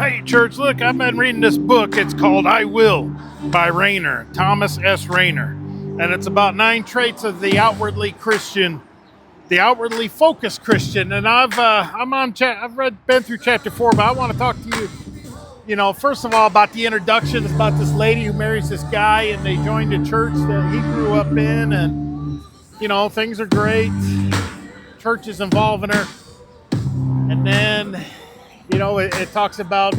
Hey, church, look, I've been reading this book. It's called I Will by Rainer, Thomas S. Rainer. And it's about 9 traits of the outwardly Christian, the outwardly focused Christian. And I've been through chapter 4, but I want to talk to you, first of all, about the introduction. It's about this lady who marries this guy, and they joined a church that he grew up in, and, things are great. Church is involving her. And then, it talks about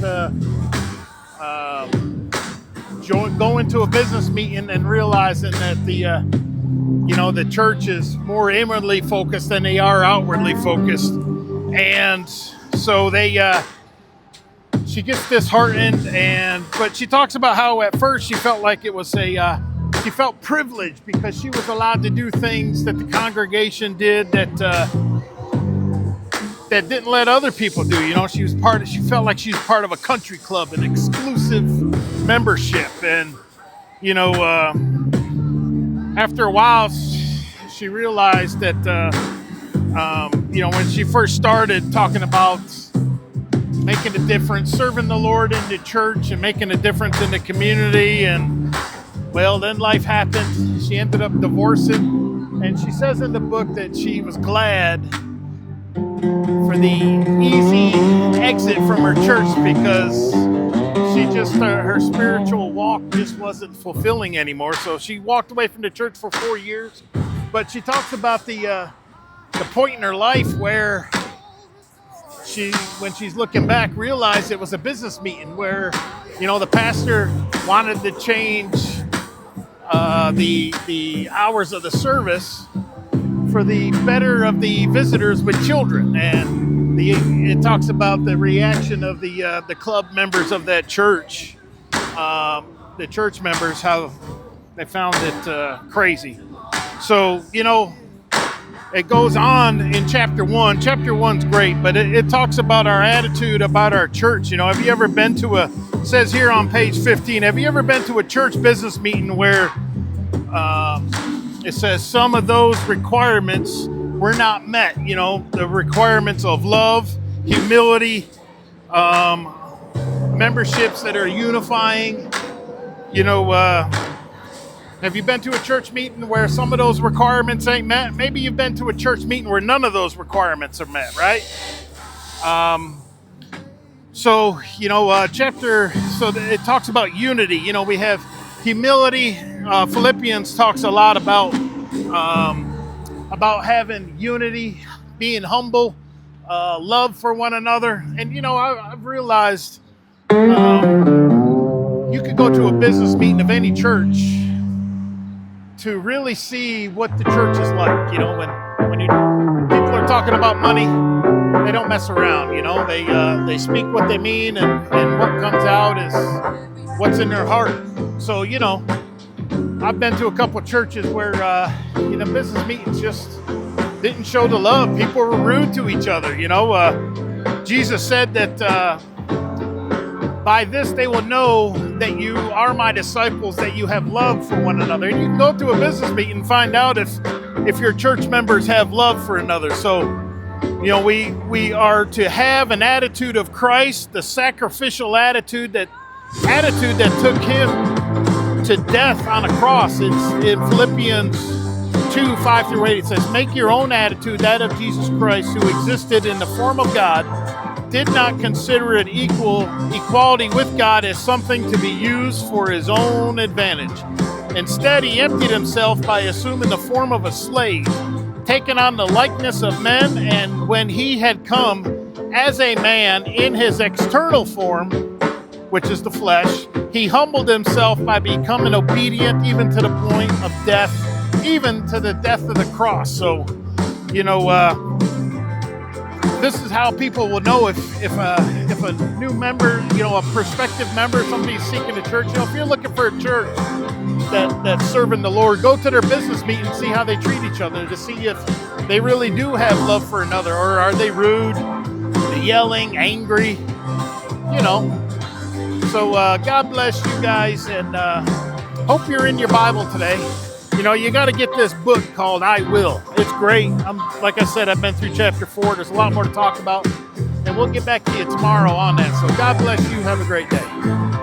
going to a business meeting and realizing that the church is more inwardly focused than they are outwardly focused. And so she gets disheartened, but she talks about how at first she felt like it was she felt privileged because she was allowed to do things that the congregation did that didn't let other people do. She felt like she was part of a country club, an exclusive membership. And, after a while, she realized that, when she first started talking about making a difference, serving the Lord in the church and making a difference in the community. And, then life happened. She ended up divorcing. And she says in the book that she was glad for the easy exit from her church because she her spiritual walk just wasn't fulfilling anymore. So she walked away from the church for 4 years. But she talks about the point in her life where when she's looking back, realized it was a business meeting where, the pastor wanted to change the hours of the service for the better of the visitors with children. And it talks about the reaction of the club members of that church, the church members, how they found it crazy. So, it goes on in chapter 1. Chapter 1's great, but it talks about our attitude about our church. Have you ever been to it says here on page 15, have you ever been to a church business meeting where it says some of those requirements were not met, the requirements of love, humility, memberships that are unifying. Have you been to a church meeting where some of those requirements ain't met? Maybe you've been to a church meeting where none of those requirements are met, right? It talks about unity. We have humility. Philippians talks a lot about having unity, being humble, love for one another. And, I've realized you could go to a business meeting of any church to really see what the church is like. When people are talking about money, they don't mess around. They speak what they mean, and what comes out is what's in their heart. So, I've been to a couple of churches where, business meetings just didn't show the love. People were rude to each other. Jesus said that by this they will know that you are my disciples, that you have love for one another. And you can go to a business meeting and find out if your church members have love for another. So, we are to have an attitude of Christ, the sacrificial attitude that took him to death on a cross. It's in Philippians 2:5-8. It says, make your own attitude that of Jesus Christ, who existed in the form of God, did not consider it equality with God as something to be used for his own advantage. Instead, he emptied himself by assuming the form of a slave, taking on the likeness of men, and when he had come as a man in his external form, which is the flesh, he humbled himself by becoming obedient even to the point of death, even to the death of the cross. So, this is how people will know if a new member, a prospective member, somebody's seeking a church. If you're looking for a church that's serving the Lord, go to their business meeting and see how they treat each other to see if they really do have love for another, or are they rude, yelling, angry, So God bless you guys, and hope you're in your Bible today. You got to get this book called I Will. It's great. Like I said, I've been through chapter 4. There's a lot more to talk about. And we'll get back to you tomorrow on that. So God bless you. Have a great day.